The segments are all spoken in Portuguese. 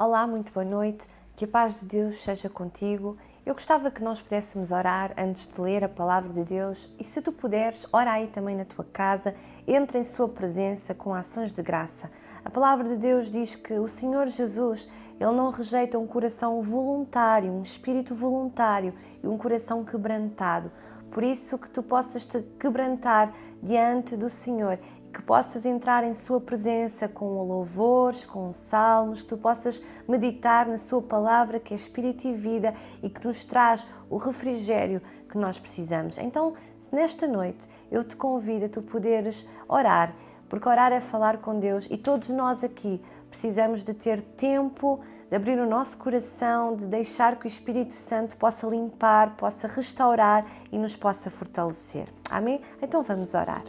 Olá, muito boa noite, que a paz de Deus seja contigo. Eu gostava que nós pudéssemos orar antes de ler a palavra de Deus e se tu puderes, ora aí também na tua casa, entra em sua presença com ações de graça. A palavra de Deus diz que o Senhor Jesus, Ele não rejeita um coração voluntário, um espírito voluntário e um coração quebrantado. Por isso que tu possas te quebrantar diante do Senhor, que possas entrar em sua presença com louvores, com salmos, que tu possas meditar na sua palavra que é espírito e vida e que nos traz o refrigério que nós precisamos. Então, nesta noite, eu te convido a tu poderes orar, porque orar é falar com Deus e todos nós aqui precisamos de ter tempo, de abrir o nosso coração, de deixar que o Espírito Santo possa limpar, possa restaurar e nos possa fortalecer. Amém? Então vamos orar.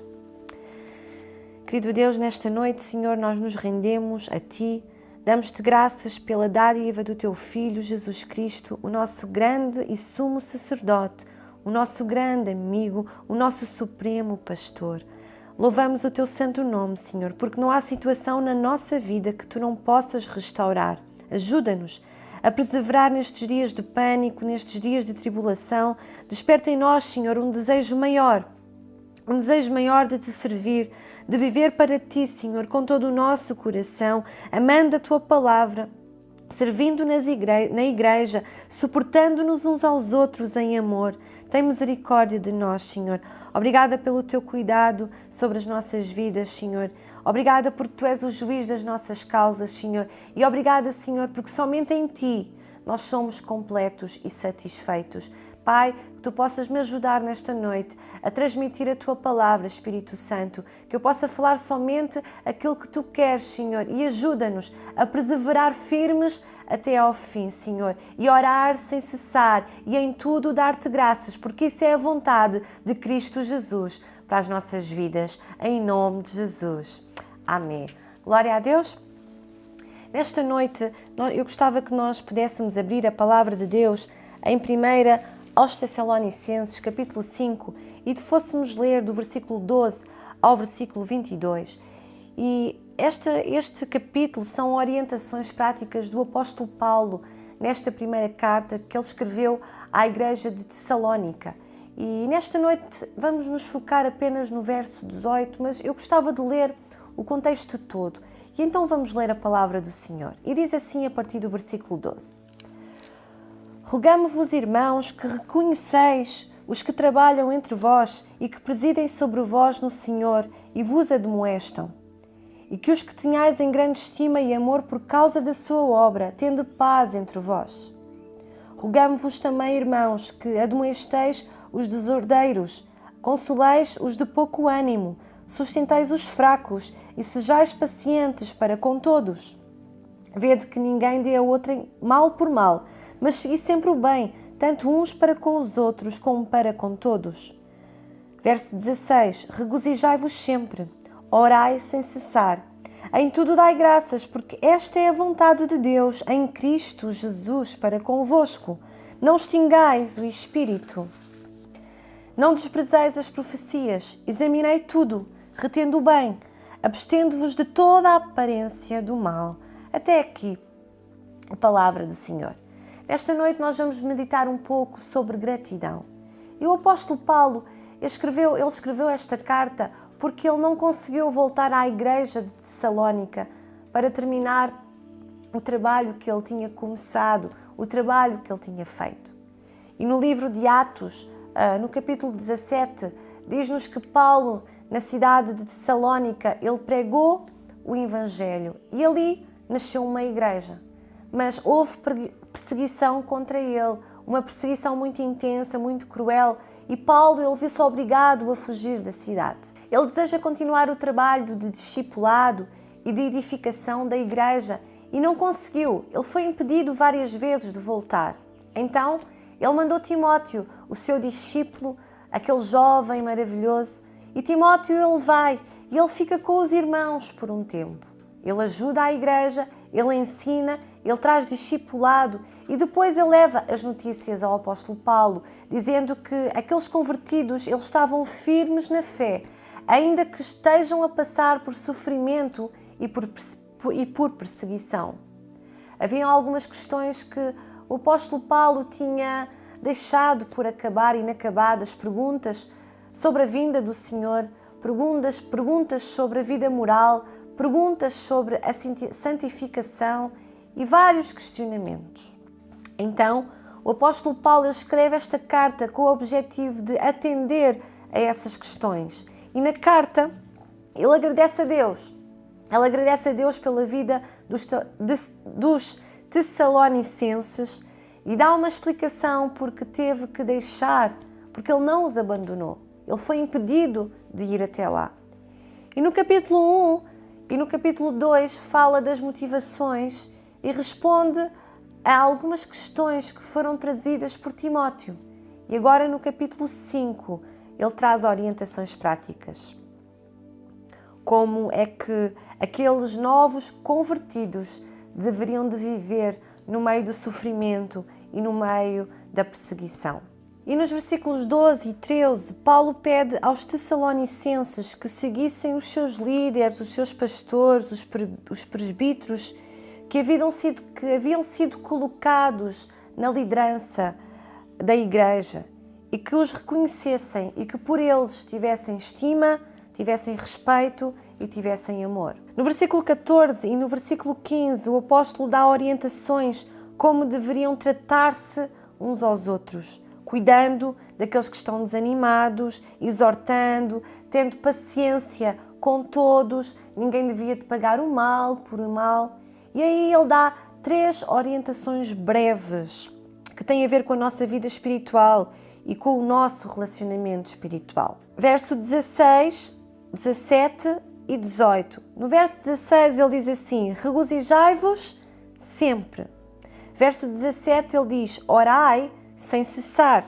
Querido Deus, nesta noite, Senhor, nós nos rendemos a Ti, damos-te graças pela dádiva do Teu Filho, Jesus Cristo, o nosso grande e sumo sacerdote, o nosso grande amigo, o nosso supremo pastor. Louvamos o Teu santo nome, Senhor, porque não há situação na nossa vida que Tu não possas restaurar. Ajuda-nos a perseverar nestes dias de pânico, nestes dias de tribulação. Desperta em nós, Senhor, um desejo maior de Te servir, de viver para Ti, Senhor, com todo o nosso coração, amando a Tua palavra, servindo na igreja, suportando-nos uns aos outros em amor. Tem misericórdia de nós, Senhor. Obrigada pelo Teu cuidado sobre as nossas vidas, Senhor. Obrigada porque Tu és o juiz das nossas causas, Senhor. E obrigada, Senhor, porque somente em Ti nós somos completos e satisfeitos. Pai, que Tu possas me ajudar nesta noite a transmitir a Tua palavra, Espírito Santo, que eu possa falar somente aquilo que Tu queres, Senhor, e ajuda-nos a perseverar firmes até ao fim, Senhor, e orar sem cessar e em tudo dar-te graças, porque isso é a vontade de Cristo Jesus para as nossas vidas, em nome de Jesus. Amém. Glória a Deus. Nesta noite, eu gostava que nós pudéssemos abrir a palavra de Deus em 1 aos Tessalonicenses, capítulo 5, e fôssemos ler do versículo 12 ao versículo 22. E este capítulo são orientações práticas do apóstolo Paulo nesta primeira carta que ele escreveu à igreja de Tessalónica. E nesta noite vamos nos focar apenas no verso 18, mas eu gostava de ler o contexto todo. E então vamos ler a palavra do Senhor. E diz assim a partir do versículo 12. Rogamo-vos, irmãos, que reconheceis os que trabalham entre vós e que presidem sobre vós no Senhor e vos admoestam, e que os que tenhais em grande estima e amor por causa da sua obra, tende paz entre vós. Rogamo-vos também, irmãos, que admoesteis os desordeiros, consoleis os de pouco ânimo, sustentais os fracos e sejais pacientes para com todos. Vede que ninguém dê a outrem mal por mal, mas segui sempre o bem, tanto uns para com os outros como para com todos. Verso 16. Regozijai-vos sempre, orai sem cessar. Em tudo dai graças, porque esta é a vontade de Deus em Cristo Jesus para convosco. Não extingais o Espírito. Não desprezeis as profecias, examinei tudo, retendo o bem, abstendo-vos de toda a aparência do mal. Até aqui, a palavra do Senhor. Esta noite nós vamos meditar um pouco sobre gratidão. E o apóstolo Paulo, ele escreveu esta carta porque ele não conseguiu voltar à igreja de Tessalónica para terminar o trabalho que ele tinha começado, o trabalho que ele tinha feito. E no livro de Atos, no capítulo 17, diz-nos que Paulo, na cidade de Tessalónica, ele pregou o Evangelho e ali nasceu uma igreja. Mas houve perseguição contra ele, uma perseguição muito intensa, muito cruel, e Paulo ele viu-se obrigado a fugir da cidade. Ele deseja continuar o trabalho de discipulado e de edificação da igreja e não conseguiu. Ele foi impedido várias vezes de voltar. Então, ele mandou Timóteo, o seu discípulo, aquele jovem maravilhoso, e Timóteo ele vai e ele fica com os irmãos por um tempo. Ele ajuda a igreja, ele ensina, ele traz discipulado e depois ele leva as notícias ao apóstolo Paulo, dizendo que aqueles convertidos eles estavam firmes na fé, ainda que estejam a passar por sofrimento e por perseguição. Haviam algumas questões que o apóstolo Paulo tinha deixado por acabar, inacabadas, perguntas sobre a vinda do Senhor, perguntas sobre a vida moral, perguntas sobre a santificação e vários questionamentos. Então, o apóstolo Paulo escreve esta carta com o objetivo de atender a essas questões. E na carta, ele agradece a Deus. Ele agradece a Deus pela vida dos Tessalonicenses e dá uma explicação porque teve que deixar, porque ele não os abandonou. Ele foi impedido de ir até lá. E no capítulo 1 e no capítulo 2 fala das motivações e responde a algumas questões que foram trazidas por Timóteo. E agora no capítulo 5 ele traz orientações práticas. Como é que aqueles novos convertidos deveriam de viver no meio do sofrimento e no meio da perseguição. E nos versículos 12 e 13, Paulo pede aos Tessalonicenses que seguissem os seus líderes, os seus pastores, os presbíteros, que haviam sido colocados na liderança da igreja e que os reconhecessem e que por eles tivessem estima, tivessem respeito e tivessem amor. No versículo 14 e no versículo 15, o apóstolo dá orientações como deveriam tratar-se uns aos outros, cuidando daqueles que estão desanimados, exortando, tendo paciência com todos, ninguém devia de pagar o mal por o mal. E aí ele dá 3 orientações breves que têm a ver com a nossa vida espiritual e com o nosso relacionamento espiritual. Verso 16, 17 e 18. No verso 16 ele diz assim: regozijai-vos sempre. Verso 17 ele diz: orai sem cessar.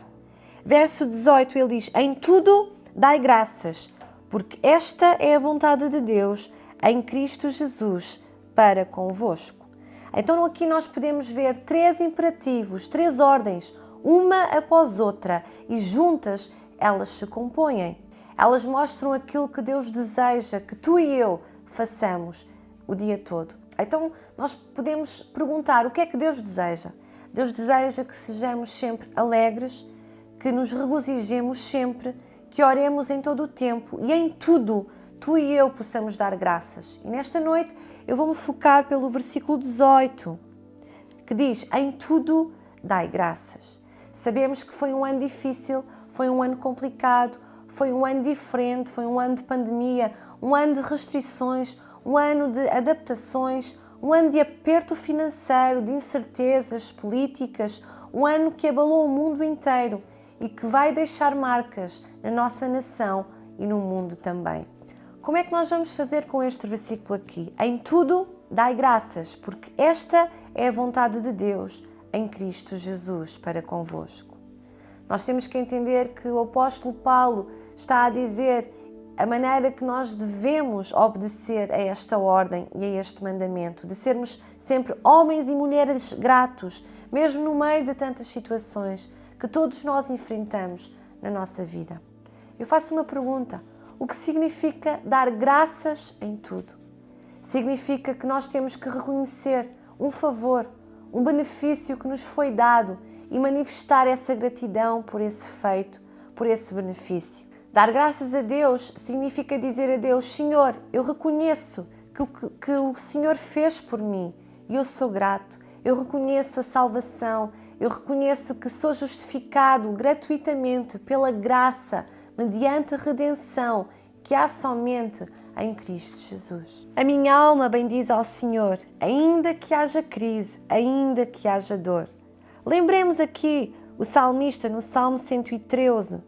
Verso 18 ele diz: em tudo dai graças, porque esta é a vontade de Deus em Cristo Jesus para convosco. Então aqui nós podemos ver 3 imperativos, 3 ordens, uma após outra, e juntas elas se compõem. Elas mostram aquilo que Deus deseja que tu e eu façamos o dia todo. Então nós podemos perguntar: o que é que Deus deseja? Deus deseja que sejamos sempre alegres, que nos regozijemos sempre, que oremos em todo o tempo e em tudo tu e eu possamos dar graças. E nesta noite eu vou-me focar pelo versículo 18, que diz: em tudo dai graças. Sabemos que foi um ano difícil, foi um ano complicado, foi um ano diferente, foi um ano de pandemia, um ano de restrições, um ano de adaptações, um ano de aperto financeiro, de incertezas políticas, um ano que abalou o mundo inteiro e que vai deixar marcas na nossa nação e no mundo também. Como é que nós vamos fazer com este versículo aqui? Em tudo dai graças, porque esta é a vontade de Deus em Cristo Jesus para convosco. Nós temos que entender que o apóstolo Paulo está a dizer a maneira que nós devemos obedecer a esta ordem e a este mandamento, de sermos sempre homens e mulheres gratos, mesmo no meio de tantas situações que todos nós enfrentamos na nossa vida. Eu faço uma pergunta: o que significa dar graças em tudo? Significa que nós temos que reconhecer um favor, um benefício que nos foi dado e manifestar essa gratidão por esse feito, por esse benefício. Dar graças a Deus significa dizer a Deus: Senhor, eu reconheço que o Senhor fez por mim e eu sou grato. Eu reconheço a salvação, eu reconheço que sou justificado gratuitamente pela graça, mediante a redenção que há somente em Cristo Jesus. A minha alma bendiz ao Senhor, ainda que haja crise, ainda que haja dor. Lembremos aqui o salmista no Salmo 113.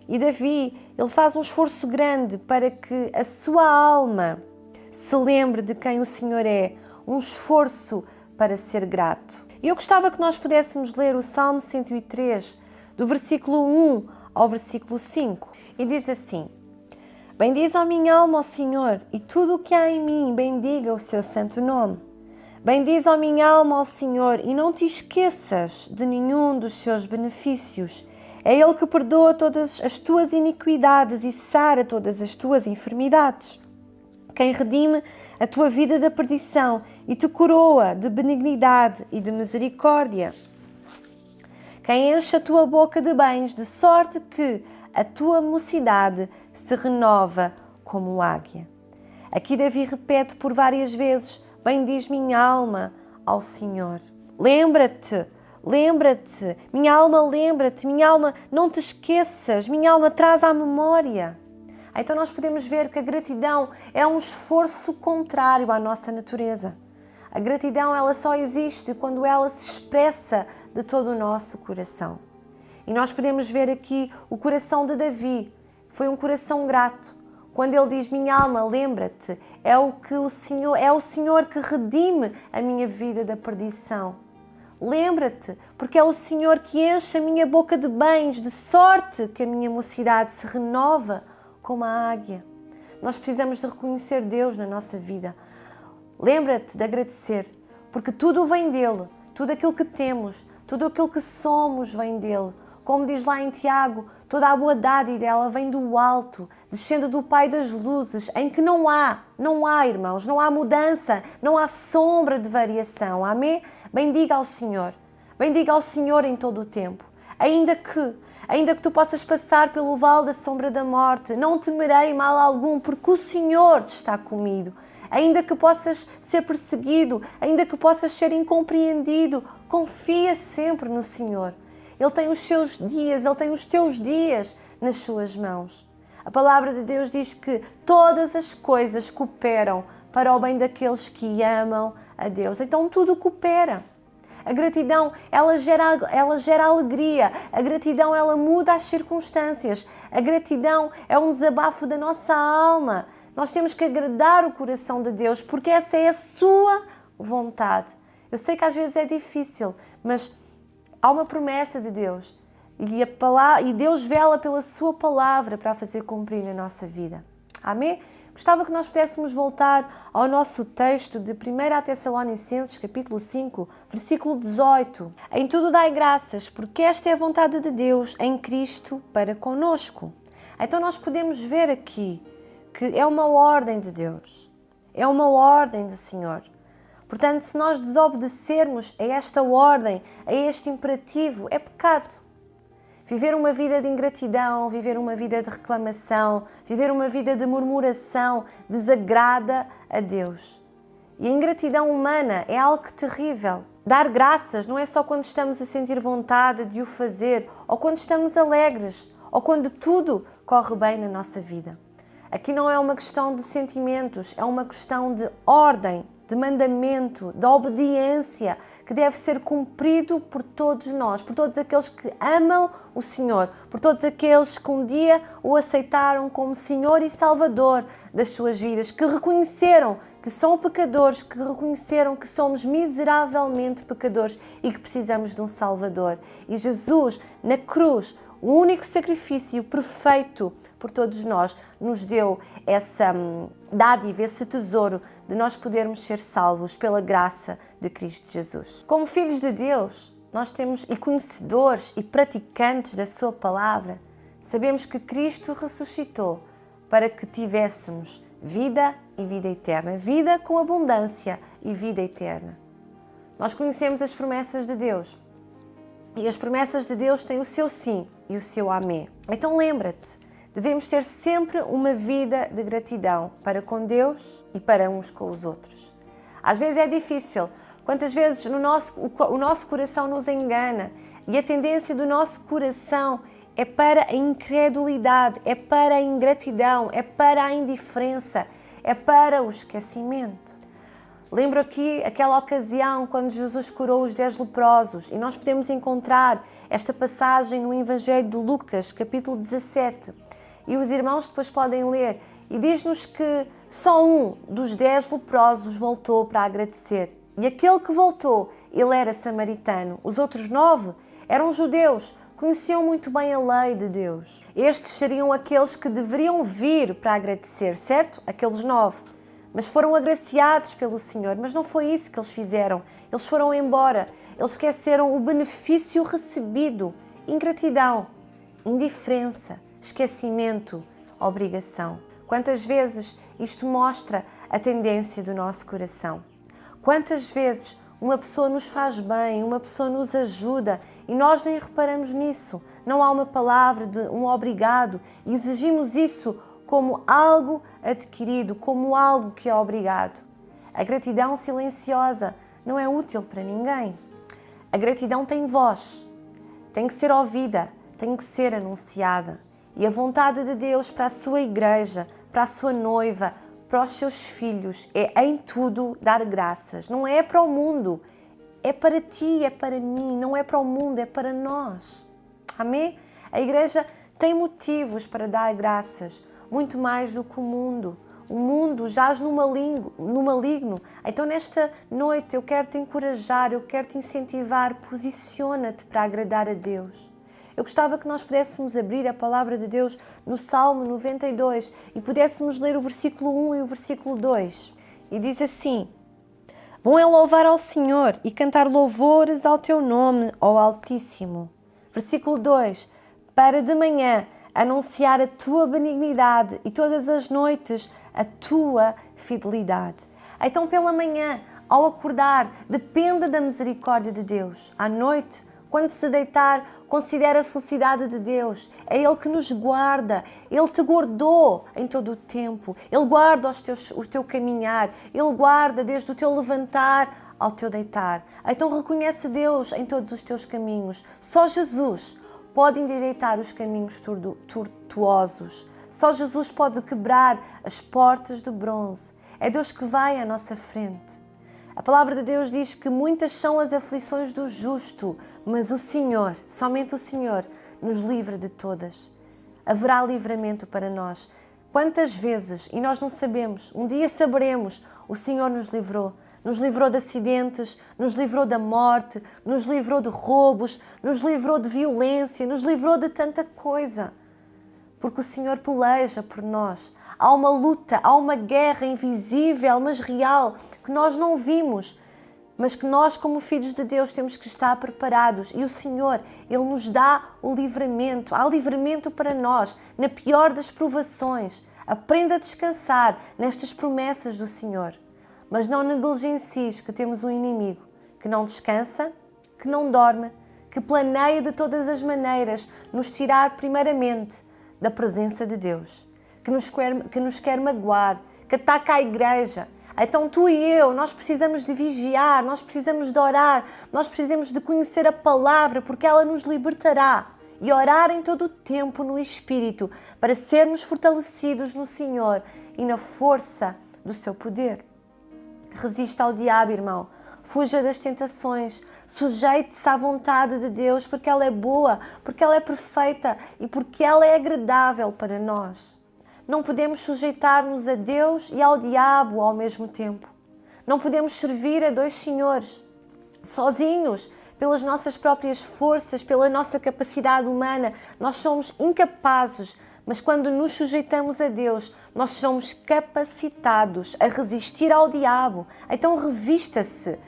E Davi, ele faz um esforço grande para que a sua alma se lembre de quem o Senhor é, um esforço para ser grato. E eu gostava que nós pudéssemos ler o Salmo 103, do versículo 1 ao versículo 5, e diz assim: bendiz a minha alma ao Senhor, e tudo o que há em mim bendiga o seu santo nome. Bendiz a minha alma ao Senhor, e não te esqueças de nenhum dos seus benefícios. É Ele que perdoa todas as tuas iniquidades e sara todas as tuas enfermidades. quem redime a tua vida da perdição e te coroa de benignidade e de misericórdia, quem enche a tua boca de bens, de sorte que a tua mocidade se renova como águia. Aqui Davi repete por várias vezes: bendiz minha alma ao Senhor. Lembra-te, minha alma, lembra-te, minha alma, não te esqueças, minha alma, traz à memória. Então nós podemos ver que a gratidão é um esforço contrário à nossa natureza. A gratidão, ela só existe quando ela se expressa de todo o nosso coração. E nós podemos ver aqui o coração de Davi. Foi um coração grato. Quando ele diz: minha alma, lembra-te, é o Senhor que redime a minha vida da perdição. Lembra-te, porque é o Senhor que enche a minha boca de bens, de sorte que a minha mocidade se renova como a águia. Nós precisamos de reconhecer Deus na nossa vida. Lembra-te de agradecer, porque tudo vem dele, tudo aquilo que temos, tudo aquilo que somos vem dele. Como diz lá em Tiago, toda a boa dádiva dela vem do alto, descendo do Pai das luzes, em que não há, irmãos, não há mudança, não há sombra de variação. Amém? Bendiga ao Senhor em todo o tempo. Ainda que tu possas passar pelo vale da sombra da morte, não temerei mal algum, porque o Senhor está comigo. Ainda que possas ser perseguido, ainda que possas ser incompreendido, confia sempre no Senhor. Ele tem os seus dias, Ele tem os teus dias nas suas mãos. A palavra de Deus diz que todas as coisas cooperam para o bem daqueles que amam a Deus. Então tudo coopera. A gratidão, ela gera alegria. A gratidão, ela muda as circunstâncias. A gratidão é um desabafo da nossa alma. Nós temos que agradar o coração de Deus, porque essa é a sua vontade. Eu sei que às vezes é difícil, mas há uma promessa de Deus e Deus vela pela sua palavra para a fazer cumprir na nossa vida. Amém? Gostava que nós pudéssemos voltar ao nosso texto de 1 Tessalonicenses, capítulo 5, versículo 18. Em tudo dai graças, porque esta é a vontade de Deus em Cristo para conosco. Então nós podemos ver aqui que é uma ordem de Deus, é uma ordem do Senhor. Portanto, se nós desobedecermos a esta ordem, a este imperativo, é pecado. Viver uma vida de ingratidão, viver uma vida de reclamação, viver uma vida de murmuração, desagrada a Deus. E a ingratidão humana é algo terrível. Dar graças não é só quando estamos a sentir vontade de o fazer, ou quando estamos alegres, ou quando tudo corre bem na nossa vida. Aqui não é uma questão de sentimentos, é uma questão de ordem, de mandamento, de obediência, que deve ser cumprido por todos nós, por todos aqueles que amam o Senhor, por todos aqueles que um dia o aceitaram como Senhor e Salvador das suas vidas, que reconheceram que são pecadores, que reconheceram que somos miseravelmente pecadores e que precisamos de um Salvador. E Jesus, na cruz, o único sacrifício perfeito por todos nós, nos deu essa dádiva, esse tesouro de nós podermos ser salvos pela graça de Cristo Jesus. Como filhos de Deus, nós temos e conhecedores e praticantes da sua palavra, sabemos que Cristo ressuscitou para que tivéssemos vida e vida eterna, vida com abundância e vida eterna. Nós conhecemos as promessas de Deus e as promessas de Deus têm o seu sim e o seu amém. Então lembra-te, devemos ter sempre uma vida de gratidão para com Deus e para uns com os outros. Às vezes é difícil. Quantas vezes o nosso coração nos engana e a tendência do nosso coração é para a incredulidade, é para a ingratidão, é para a indiferença, é para o esquecimento. Lembro aqui aquela ocasião quando Jesus curou os 10 leprosos e nós podemos encontrar esta passagem no Evangelho de Lucas, capítulo 17. E os irmãos depois podem ler. E diz-nos que só um dos 10 leprosos voltou para agradecer. E aquele que voltou, ele era samaritano. Os outros 9 eram judeus, conheciam muito bem a lei de Deus. Estes seriam aqueles que deveriam vir para agradecer, certo? Aqueles 9. Mas foram agraciados pelo Senhor. Mas não foi isso que eles fizeram. Eles foram embora. Eles esqueceram o benefício recebido. Ingratidão, indiferença, esquecimento, obrigação. Quantas vezes isto mostra a tendência do nosso coração? Quantas vezes uma pessoa nos faz bem, uma pessoa nos ajuda e nós nem reparamos nisso? Não há uma palavra de um obrigado e exigimos isso como algo adquirido, como algo que é obrigado. A gratidão silenciosa não é útil para ninguém. A gratidão tem voz, tem que ser ouvida, tem que ser anunciada. E a vontade de Deus para a sua igreja, para a sua noiva, para os seus filhos, é em tudo dar graças. Não é para o mundo, é para ti, é para mim, não é para o mundo, é para nós. Amém? A igreja tem motivos para dar graças, muito mais do que o mundo. O mundo jaz no maligno. Então nesta noite eu quero te encorajar, eu quero te incentivar, posiciona-te para agradar a Deus. Eu gostava que nós pudéssemos abrir a palavra de Deus no Salmo 92 e pudéssemos ler o versículo 1 e o versículo 2. E diz assim: bom é louvar ao Senhor e cantar louvores ao teu nome, ó Altíssimo. Versículo 2. Para de manhã anunciar a tua benignidade e todas as noites a tua fidelidade. Então pela manhã, ao acordar, dependa da misericórdia de Deus. À noite, quando se deitar, considera a felicidade de Deus. É Ele que nos guarda. Ele te guardou em todo o tempo. Ele guarda o teu caminhar. Ele guarda desde o teu levantar ao teu deitar. Então reconhece Deus em todos os teus caminhos. Só Jesus pode endireitar os caminhos tortuosos. Só Jesus pode quebrar as portas de bronze. É Deus que vai à nossa frente. A palavra de Deus diz que muitas são as aflições do justo, mas o Senhor, somente o Senhor, nos livra de todas. Haverá livramento para nós. Quantas vezes, e nós não sabemos, um dia saberemos, o Senhor nos livrou. Nos livrou de acidentes, nos livrou da morte, nos livrou de roubos, nos livrou de violência, nos livrou de tanta coisa. Porque o Senhor peleja por nós. Há uma luta, há uma guerra invisível, mas real, que nós não vimos, mas que nós, como filhos de Deus, temos que estar preparados. E o Senhor, Ele nos dá o livramento. Há livramento para nós, na pior das provações. Aprenda a descansar nestas promessas do Senhor. Mas não negligencies que temos um inimigo que não descansa, que não dorme, que planeia de todas as maneiras nos tirar primeiramente da presença de Deus, que nos quer magoar, que ataca a igreja. Então tu e eu, nós precisamos de vigiar, nós precisamos de orar, nós precisamos de conhecer a palavra, porque ela nos libertará. E orar em todo o tempo no Espírito, para sermos fortalecidos no Senhor e na força do seu poder. Resista ao diabo, irmão. Fuja das tentações. Sujeite-se à vontade de Deus, porque ela é boa, porque ela é perfeita e porque ela é agradável para nós. Não podemos sujeitar-nos a Deus e ao diabo ao mesmo tempo. Não podemos servir a dois senhores, sozinhos, pelas nossas próprias forças, pela nossa capacidade humana. Nós somos incapazes, mas quando nos sujeitamos a Deus, nós somos capacitados a resistir ao diabo. Então revista-se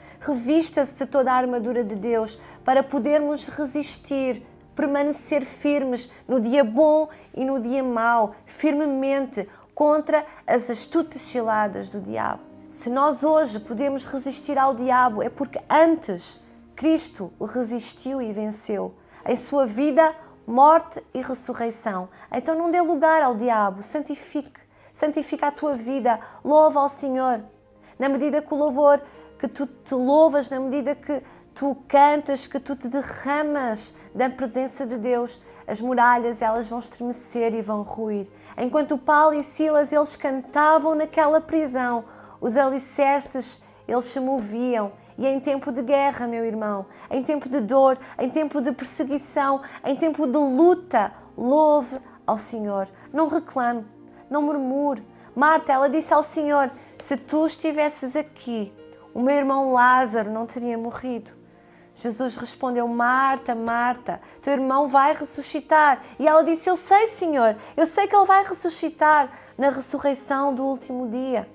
de toda a armadura de Deus para podermos resistir, permanecer firmes no dia bom e no dia mau, firmemente contra as astutas ciladas do diabo. Se nós hoje podemos resistir ao diabo, é porque antes Cristo o resistiu e venceu. Em sua vida, morte e ressurreição. Então não dê lugar ao diabo, santifica a tua vida, louva ao Senhor. Na medida que o louvor, que tu te louvas, na medida que tu cantas, que tu te derramas da presença de Deus, as muralhas elas vão estremecer e vão ruir. Enquanto Paulo e Silas eles cantavam naquela prisão, os alicerces eles se moviam. E em tempo de guerra, meu irmão, em tempo de dor, em tempo de perseguição, em tempo de luta, louve ao Senhor. Não reclame, não murmure. Marta, ela disse ao Senhor, se tu estivesses aqui, o meu irmão Lázaro não teria morrido. Jesus respondeu, Marta, Marta, teu irmão vai ressuscitar. E ela disse, eu sei, Senhor, eu sei que ele vai ressuscitar na ressurreição do último dia.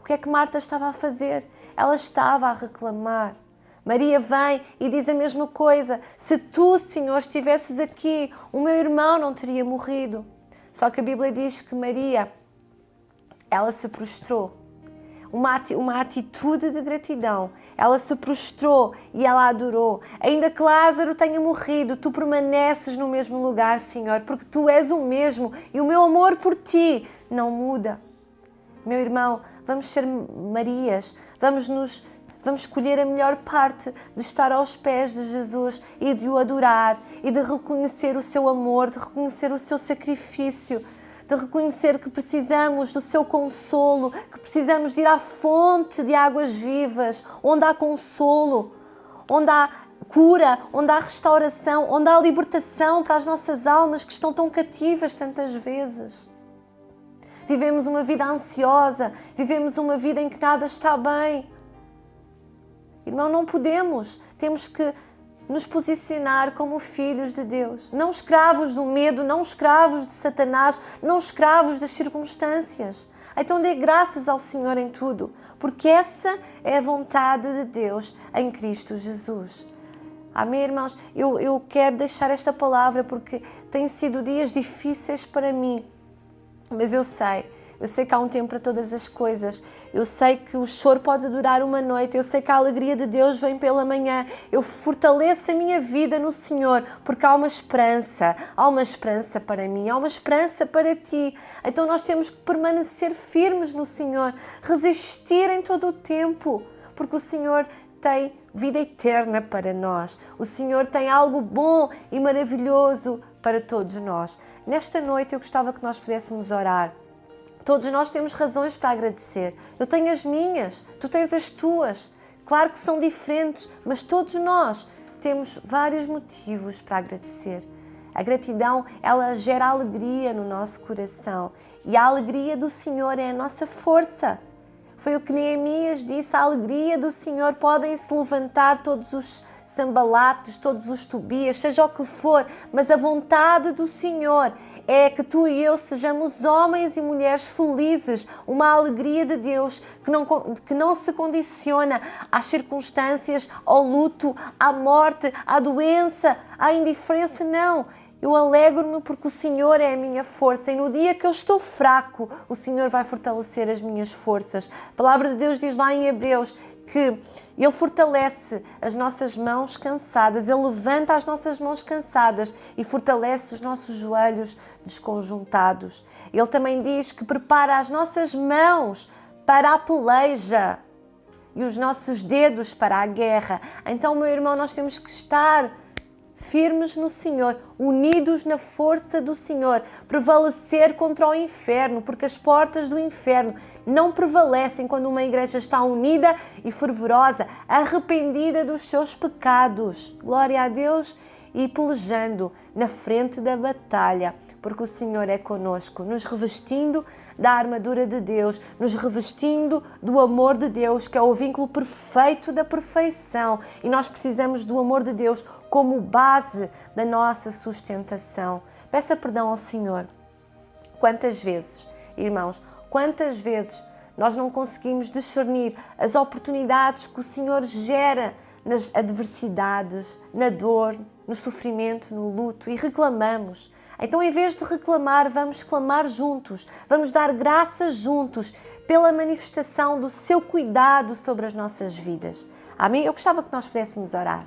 O que é que Marta estava a fazer? Ela estava a reclamar. Maria vem e diz a mesma coisa. Se tu, Senhor, estivesses aqui, o meu irmão não teria morrido. Só que a Bíblia diz que Maria, ela se prostrou. Uma atitude de gratidão. Ela se prostrou e ela adorou. Ainda que Lázaro tenha morrido, tu permaneces no mesmo lugar, Senhor, porque tu és o mesmo e o meu amor por ti não muda. Meu irmão, vamos ser Marias, vamos escolher a melhor parte de estar aos pés de Jesus e de o adorar e de reconhecer o seu amor, de reconhecer o seu sacrifício, de reconhecer que precisamos do seu consolo, que precisamos de ir à fonte de águas vivas, onde há consolo, onde há cura, onde há restauração, onde há libertação para as nossas almas que estão tão cativas tantas vezes. Vivemos uma vida ansiosa, vivemos uma vida em que nada está bem. Irmão, não podemos, temos que nos posicionar como filhos de Deus, não escravos do medo, não escravos de Satanás, não escravos das circunstâncias. Então dê graças ao Senhor em tudo, porque essa é a vontade de Deus em Cristo Jesus. Amém, irmãos? Eu quero deixar esta palavra porque têm sido dias difíceis para mim, mas eu sei que há um tempo para todas as coisas. Eu sei que o choro pode durar uma noite. Eu sei que a alegria de Deus vem pela manhã. Eu fortaleço a minha vida no Senhor, porque há uma esperança. Há uma esperança para mim, há uma esperança para ti. Então nós temos que permanecer firmes no Senhor, resistir em todo o tempo, porque o Senhor tem vida eterna para nós. O Senhor tem algo bom e maravilhoso para todos nós. Nesta noite eu gostava que nós pudéssemos orar. Todos nós temos razões para agradecer. Eu tenho as minhas, tu tens as tuas. Claro que são diferentes, mas todos nós temos vários motivos para agradecer. A gratidão, ela gera alegria no nosso coração. E a alegria do Senhor é a nossa força. Foi o que Neemias disse, a alegria do Senhor, podem-se levantar todos os Sambalates, todos os Tobias, seja o que for, mas a vontade do Senhor é que tu e eu sejamos homens e mulheres felizes, uma alegria de Deus que não se condiciona às circunstâncias, ao luto, à morte, à doença, à indiferença, não. Eu alegro-me porque o Senhor é a minha força e no dia que eu estou fraco, o Senhor vai fortalecer as minhas forças. A palavra de Deus diz lá em Hebreus que Ele fortalece as nossas mãos cansadas, Ele levanta as nossas mãos cansadas e fortalece os nossos joelhos desconjuntados. Ele também diz que prepara as nossas mãos para a peleja e os nossos dedos para a guerra. Então, meu irmão, nós temos que estar firmes no Senhor, unidos na força do Senhor, prevalecer contra o inferno, porque as portas do inferno não prevalecem quando uma igreja está unida e fervorosa, arrependida dos seus pecados. Glória a Deus, e pelejando na frente da batalha, porque o Senhor é conosco, nos revestindo da armadura de Deus, nos revestindo do amor de Deus, que é o vínculo perfeito da perfeição. E nós precisamos do amor de Deus como base da nossa sustentação. Peça perdão ao Senhor. Quantas vezes, irmãos, quantas vezes nós não conseguimos discernir as oportunidades que o Senhor gera nas adversidades, na dor, no sofrimento, no luto, e reclamamos. Então, em vez de reclamar, vamos clamar juntos, vamos dar graças juntos pela manifestação do seu cuidado sobre as nossas vidas. Amém? Eu gostava que nós pudéssemos orar.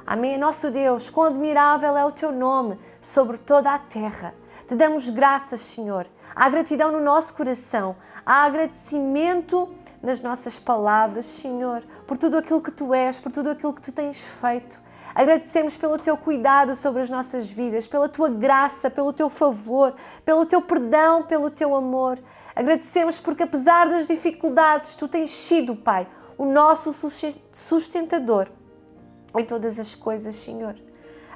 Amém? Nosso Deus, quão admirável é o Teu nome sobre toda a terra. Te damos graças, Senhor. Há gratidão no nosso coração, há agradecimento nas nossas palavras, Senhor, por tudo aquilo que Tu és, por tudo aquilo que Tu tens feito. Agradecemos pelo Teu cuidado sobre as nossas vidas, pela Tua graça, pelo Teu favor, pelo Teu perdão, pelo Teu amor. Agradecemos porque, apesar das dificuldades, Tu tens sido, Pai, o nosso sustentador em todas as coisas, Senhor.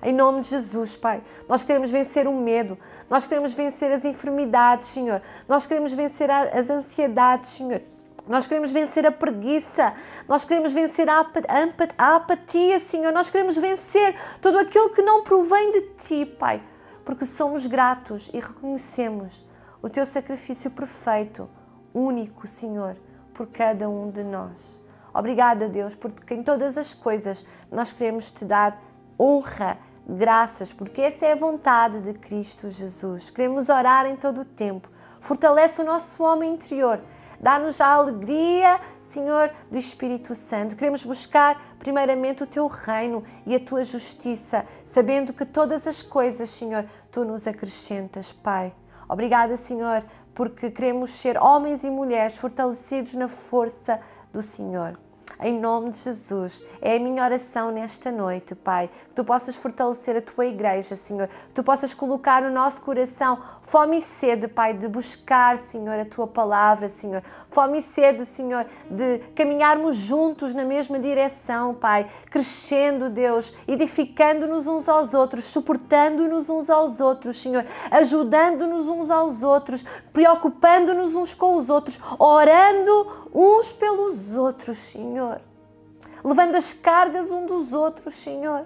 Em nome de Jesus, Pai, nós queremos vencer o medo, nós queremos vencer as enfermidades, Senhor. Nós queremos vencer as ansiedades, Senhor. Nós queremos vencer a preguiça, nós queremos vencer a apatia, Senhor. Nós queremos vencer tudo aquilo que não provém de Ti, Pai, porque somos gratos e reconhecemos o Teu sacrifício perfeito, único, Senhor, por cada um de nós. Obrigada, Deus, porque em todas as coisas nós queremos Te dar honra, graças, porque essa é a vontade de Cristo Jesus. Queremos orar em todo o tempo, Fortalece o nosso homem interior. Dá-nos a alegria, Senhor, do Espírito Santo. Queremos buscar primeiramente o Teu reino e a Tua justiça, sabendo que todas as coisas, Senhor, Tu nos acrescentas, Pai. Obrigada, Senhor, porque queremos ser homens e mulheres fortalecidos na força do Senhor. Em nome de Jesus, é a minha oração nesta noite, Pai, que Tu possas fortalecer a Tua igreja, Senhor, que Tu possas colocar no nosso coração fome e sede, Pai, de buscar, Senhor, a Tua palavra, Senhor, fome e sede, Senhor, de caminharmos juntos na mesma direção, Pai, crescendo, Deus, edificando-nos uns aos outros, suportando-nos uns aos outros, Senhor, ajudando-nos uns aos outros, preocupando-nos uns com os outros, orando uns pelos outros, Senhor. Levando as cargas uns dos outros, Senhor.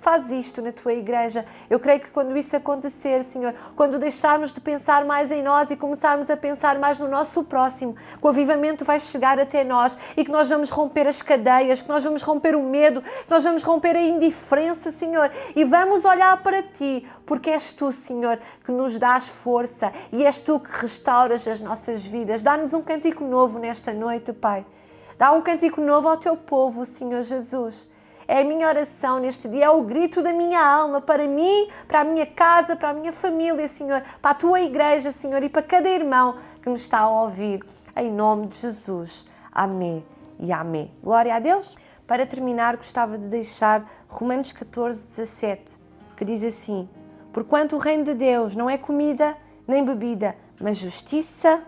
Faz isto na Tua igreja. Eu creio que quando isso acontecer, Senhor, quando deixarmos de pensar mais em nós e começarmos a pensar mais no nosso próximo, que o avivamento vai chegar até nós e que nós vamos romper as cadeias, que nós vamos romper o medo, que nós vamos romper a indiferença, Senhor, e vamos olhar para Ti, porque és Tu, Senhor, que nos dás força e és Tu que restauras as nossas vidas. Dá-nos um cântico novo nesta noite, Pai. Dá um cântico novo ao Teu povo, Senhor Jesus. É a minha oração neste dia, é o grito da minha alma para mim, para a minha casa, para a minha família, Senhor, para a Tua igreja, Senhor, e para cada irmão que me está a ouvir. Em nome de Jesus. Amém e amém. Glória a Deus. Para terminar, gostava de deixar Romanos 14:17, que diz assim: porquanto o reino de Deus não é comida nem bebida, mas justiça,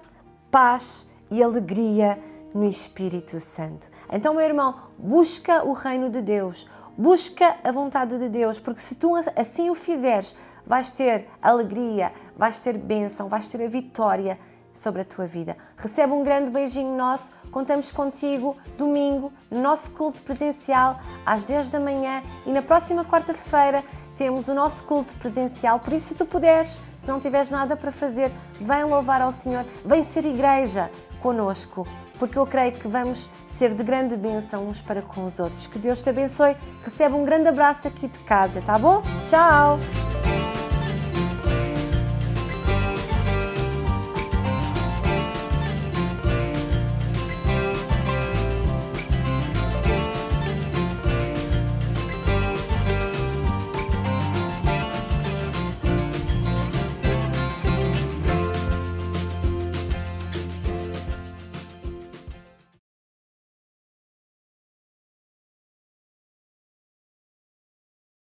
paz e alegria no Espírito Santo. Então, meu irmão, busca o reino de Deus, busca a vontade de Deus, porque se tu assim o fizeres, vais ter alegria, vais ter bênção, vais ter a vitória sobre a tua vida. Recebe um grande beijinho nosso, contamos contigo domingo, no nosso culto presencial, às 10 da manhã, e na próxima quarta-feira temos o nosso culto presencial, por isso se tu puderes, se não tiveres nada para fazer, vem louvar ao Senhor, vem ser igreja conosco, porque eu creio que vamos ser de grande bênção uns para com os outros. Que Deus te abençoe, recebe um grande abraço aqui de casa, tá bom? Tchau!